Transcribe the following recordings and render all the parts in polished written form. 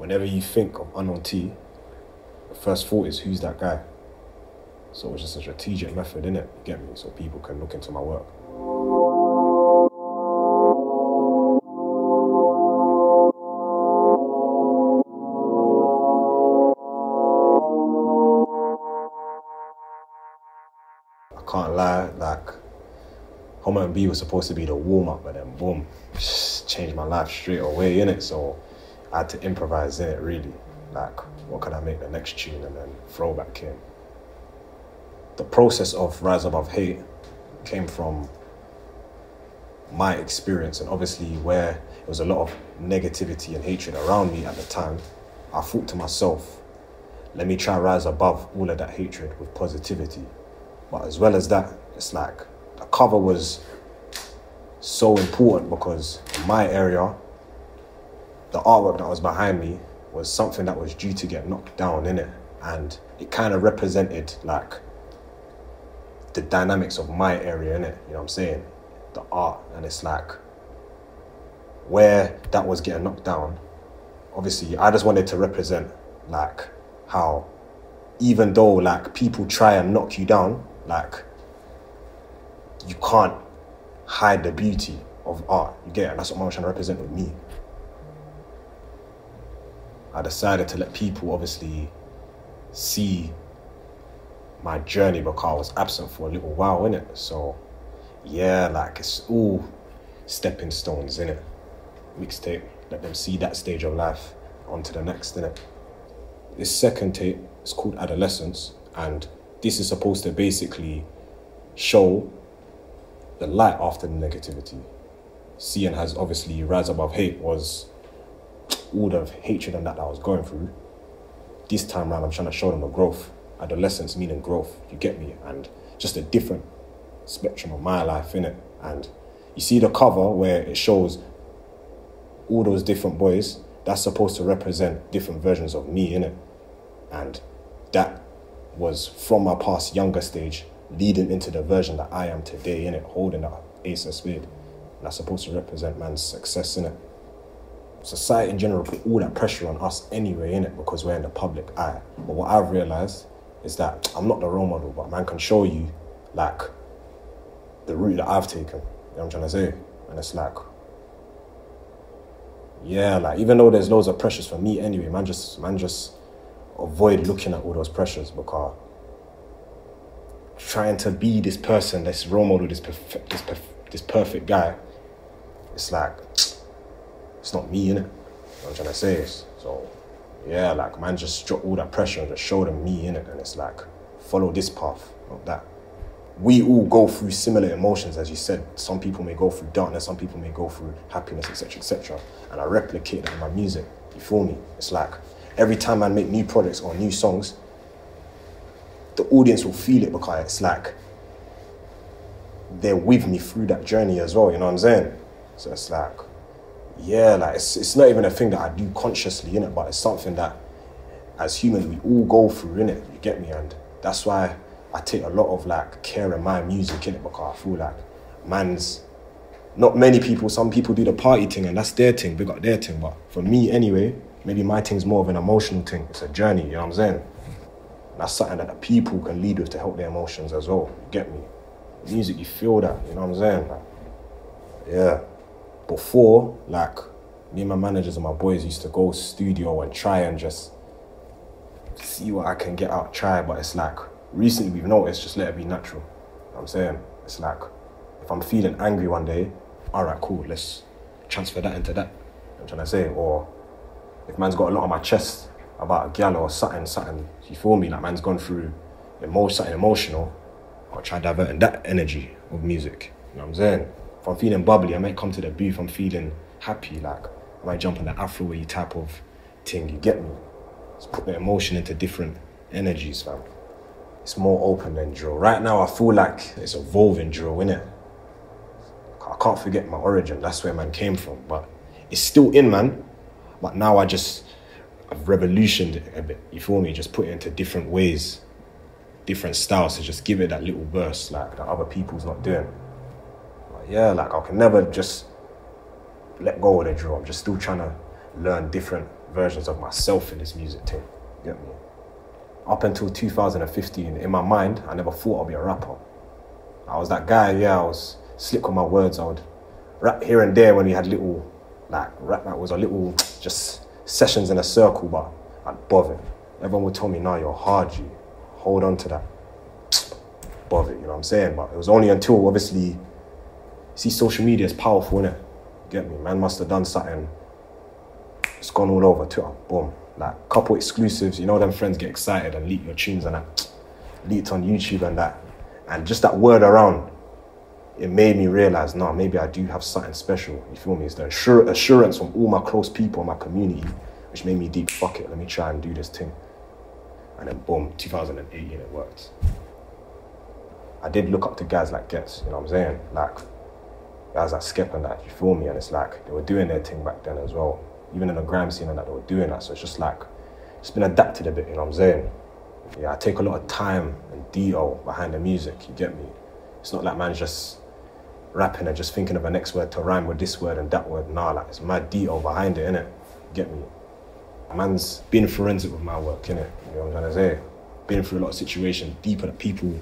whenever you think of unknown T, the first thought is, who's that guy? So it's just a strategic method, innit? You get me? So people can look into my work. I can't lie, like, Homo and B was supposed to be the warm-up, but then boom, just changed my life straight away, innit? So I had to improvise in it, really. Like, what could I make the next tune and then throwback in? The process of Rise Above Hate came from my experience, and obviously where there was a lot of negativity and hatred around me at the time, I thought to myself, let me try rise above all of that hatred with positivity. But as well as that, it's like the cover was so important because in my area, the artwork that was behind me was something that was due to get knocked down, innit? And it kind of represented like the dynamics of my area, innit? You know what I'm saying? The art. And it's like where that was getting knocked down, obviously I just wanted to represent like how even though like people try and knock you down, like you can't hide the beauty of art. You get it? And that's what I was trying to represent with me. I decided to let people obviously see my journey because I was absent for a little while, innit? So yeah, like it's all stepping stones, innit? Mixtape, let them see that stage of life, on to the next, innit? This second tape is called Adolescence, and this is supposed to basically show the light after the negativity. Seeing as obviously Rise Above Hate was all the hatred and that I was going through, this time around I'm trying to show them the growth. Adolescence meaning growth, you get me? And just a different spectrum of my life, innit? And you see the cover where it shows all those different boys, that's supposed to represent different versions of me, innit? And that was from my past younger stage leading into the version that I am today, innit? Holding that ace of spade. And that's supposed to represent man's success, innit? Society in general put all that pressure on us anyway, innit? Because we're in the public eye. But what I've realised is that I'm not the role model, but man can show you like the route that I've taken. You know what I'm trying to say? And it's like, yeah, like even though there's loads of pressures for me anyway, man just avoid looking at all those pressures, because trying to be this person, this role model, this perfect guy, it's like, it's not me, innit? You know what I'm trying to say? So yeah, like man just drop all that pressure and just show them me, innit? And it's like, follow this path, not that. We all go through similar emotions, as you said. Some people may go through darkness, some people may go through happiness, etc., etc. And I replicate that in my music. You feel me? It's like every time I make new projects or new songs, the audience will feel it because it's like they're with me through that journey as well. You know what I'm saying? So it's like, yeah, like it's not even a thing that I do consciously, innit? But it's something that as humans we all go through, innit? You get me? And that's why I take a lot of like care in my music, innit? Because I feel like not many people, some people do the party thing and that's their thing, they got their thing. But for me anyway, maybe my thing's more of an emotional thing. It's a journey, you know what I'm saying? And that's something that the people can lead with to help their emotions as well. You get me? Music, you feel that, you know what I'm saying? Like, yeah. Before, like, me and my managers and my boys used to go studio and try and just see what I can get out, try. But it's like, recently we've noticed, just let it be natural. You know what I'm saying? It's like, if I'm feeling angry one day, all right, cool, let's transfer that into that. You know what I'm trying to say? Or if man's got a lot on my chest about a gal or something, you feel me? Like man's gone through something emotional, I'll try diverting that energy with music. You know what I'm saying? If I'm feeling bubbly, I might come to the booth, I'm feeling happy, like I might jump on the Afro-y type of thing, you get me? Just put the emotion into different energies, fam. It's more open than drill. Right now, I feel like it's evolving drill, innit? I can't forget my origin, that's where man came from, but it's still in, man. But now I've revolutioned it a bit, you feel me? Just put it into different ways, different styles to just give it that little burst, like that other people's not doing. But yeah, like I can never just let go of the drill. I'm just still trying to learn different versions of myself in this music thing. Get me? Up until 2015, in my mind, I never thought I'd be a rapper. I was that guy, yeah, I was slick with my words. I would rap here and there when we had little, like, rap that was a little, just sessions in a circle, but I'd bother. Everyone would tell me, nah, you're hard, G. Hold on to that. Bother, you know what I'm saying? But it was only until, obviously, see, social media is powerful, innit? Get me? Man must have done something. It's gone all over Twitter, boom. Like, couple exclusives, you know, them friends get excited and leak your tunes and that. Leaked on YouTube and that. And just that word around, it made me realize, nah, maybe I do have something special. You feel me? It's the assurance from all my close people in my community, which made me deep, fuck it, let me try and do this thing. And then boom, 2018, it worked. I did look up to guys like Gets, you know what I'm saying? Like, guys like Skep and that, you feel me? And it's like, they were doing their thing back then as well. Even in the grime scene and that, they were doing that. So it's just like, it's been adapted a bit, you know what I'm saying? Yeah, I take a lot of time and detail behind the music, you get me? It's not like man's just rapping and just thinking of a next word to rhyme with this word and that word. Nah, like, it's mad detail behind it, innit? You get me? Man's been forensic with my work, innit? You know what I'm trying to say? Been through a lot of situations, deeper that people,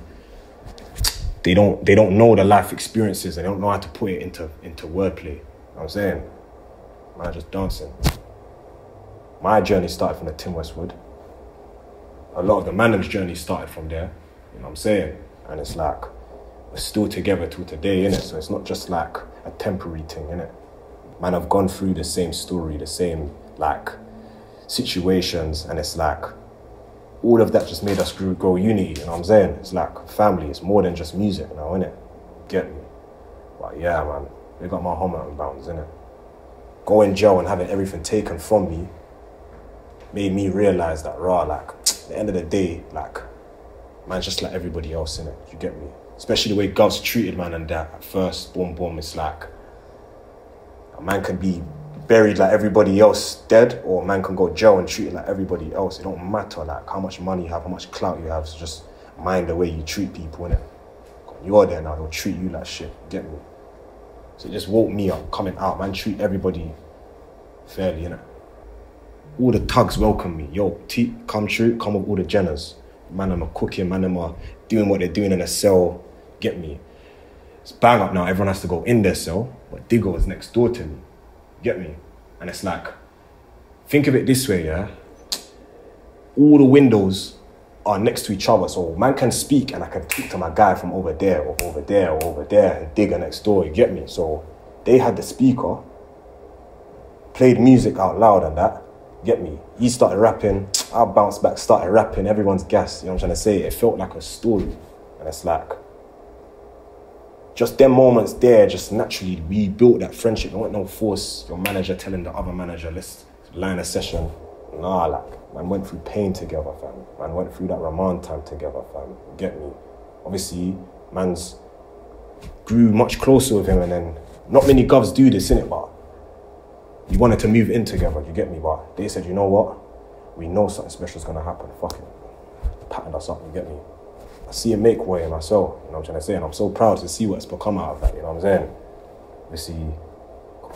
they don't know the life experiences, they don't know how to put it into wordplay. You know what I'm saying? Man, just dancing. My journey started from the Tim Westwood. A lot of the man's journey started from there, you know what I'm saying? And it's like, we're still together till today, innit? So it's not just like a temporary thing, innit? Man, I've gone through the same story, the same, like, situations, and it's like, all of that just made us grow unity, you know what I'm saying? It's like family, it's more than just music now, innit? Get me? But yeah, man, they got my home out and bounds, innit? Going in jail and having everything taken from me made me realize that, like, at the end of the day, like, man's just like everybody else, innit? You get me? Especially the way Gov's treated man and that. At first, boom, boom, it's like, a man can be buried like everybody else dead, or a man can go jail and treated like everybody else. It don't matter, like, how much money you have, how much clout you have, so just mind the way you treat people, innit? You're there now, they'll treat you like shit, you get me? So it just woke me up, coming out, man, treat everybody fairly, innit? All the thugs welcome me. Yo, T, come true, come with all the Jenners. Man, I'm a cooking, man, I'm a doing what they're doing in a cell, get me? It's bang up now, everyone has to go in their cell, but Digger was next door to me, get me? And it's like, think of it this way, yeah? All the windows are next to each other, so man can speak and I can talk to my guy from over there, or over there, or over there, and Digger next door, you get me? So they had the speaker, played music out loud and that, get me? He started rapping, I bounced back, started rapping, everyone's gassed, you know what I'm trying to say? It felt like a story. And it's like, just them moments there, just naturally rebuilt that friendship. There wasn't no force, your manager telling the other manager, let's line a session. Nah, like, man went through pain together, fam. Man went through that Rahman time together, fam. Get me? Obviously, man's grew much closer with him, and then, not many govs do this, innit, but we wanted to move in together, you get me? But they said, you know what? We know something special is gonna happen, fuck it. Patting us up, you get me? I see a make way in myself, you know what I'm trying to say? And I'm so proud to see what's become out of that, you know what I'm saying? Obviously,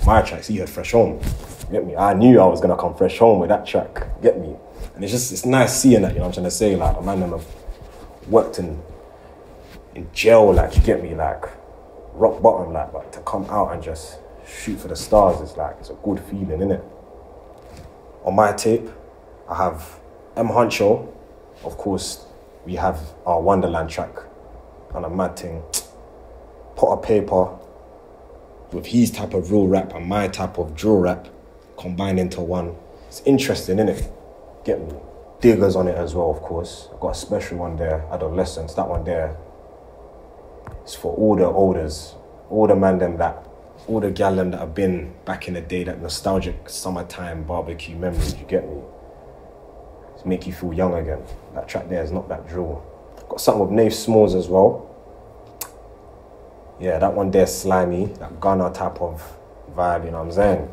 my tracks, he heard Fresh Home, you get me? I knew I was gonna come fresh home with that track, you get me? And it's nice seeing that, you know what I'm trying to say? Like, a man them have worked in jail, like, you get me? Like, rock bottom, like, but to come out and just shoot for the stars, it's like, it's a good feeling, innit? On my tape, I have M. Huncho, of course, we have our Wonderland track on a mad thing. Pot of Paper, with his type of real rap and my type of drill rap combined into one. It's interesting, innit? Get me? Diggers on it as well, of course. I've got a special one there, Adolescence. That one there is for all the olders, all the man them that, all the gal them that have been back in the day, that nostalgic summertime barbecue memories, you get me? To make you feel young again. That track there is not that drill. Got something with Nave Smalls as well. Yeah, that one there, slimy, that Ghana type of vibe, you know what I'm saying?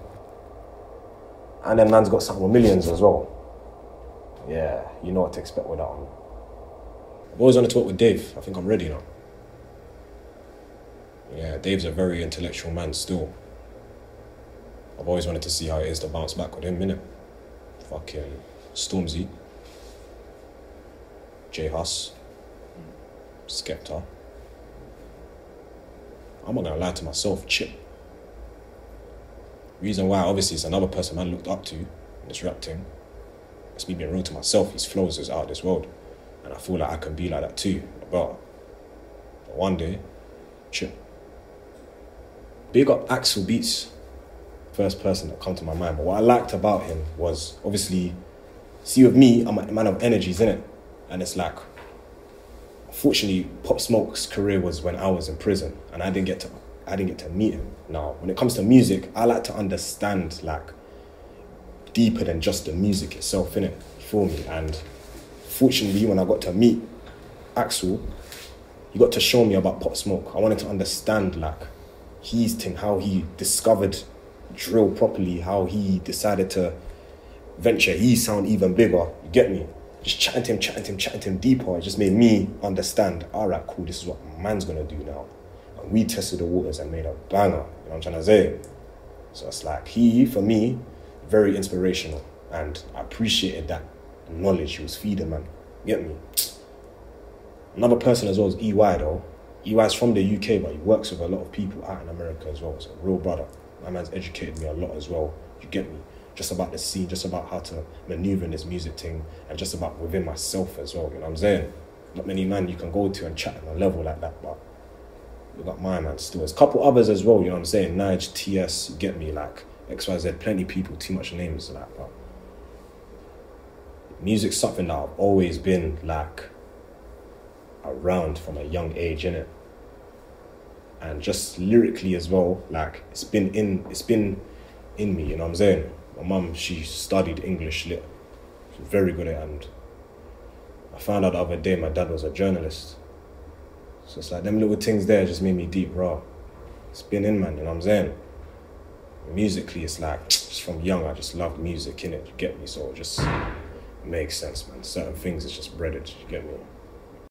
And then man's got something with Millions as well. Yeah, you know what to expect with that one. I've always wanted to work with Dave. I think I'm ready now. Yeah, Dave's a very intellectual man still. I've always wanted to see how it is to bounce back with him, innit? fucking Stormzy, J Hus, Skepta. I'm not gonna lie to myself, Chip. Reason why, obviously, it's another person I looked up to in this rap thing. It's me being real to myself. His flows is out of this world. And I feel like I can be like that too. But one day, Chip. Big up Axel Beats. First person that come to my mind. But what I liked about him was, obviously, see with me, I'm a man of energies, innit? And it's like, unfortunately, Pop Smoke's career was when I was in prison, and I didn't get to meet him. Now, when it comes to music, I like to understand like deeper than just the music itself, innit? You feel me? And fortunately, when I got to meet Axel, he got to show me about Pop Smoke. I wanted to understand like his thing, how he discovered drill properly, how he decided to venture his sound even bigger. You get me? Just chatting to him deeper. It just made me understand, all right, cool, this is what man's gonna do now. And we tested the waters and made a banger. You know what I'm trying to say? So it's like, he, for me, very inspirational. And I appreciated that knowledge he was feeding, man. You get me? Another person as well is EY, though. EY's from the UK, but he works with a lot of people out in America as well. It's a real brother. My man's educated me a lot as well. You get me? Just about the scene, just about how to maneuver in this music thing, and just about within myself as well, you know what I'm saying? Not many men you can go to and chat on a level like that, but we got my man still. There's a couple others as well, you know what I'm saying? Nige, TS, you get me, like XYZ, plenty of people, too much names, like, but music's something that I've always been like around from a young age, innit? And just lyrically as well, like it's been in me, you know what I'm saying? My mum, she studied English lit. She's very good at it, and I found out the other day my dad was a journalist. So it's like them little things there just made me deep raw. It's been in, man, you know what I'm saying? Musically, it's like, just from young, I just loved music, innit? You get me? So it just makes sense, man. Certain things, it's just breaded, you get me?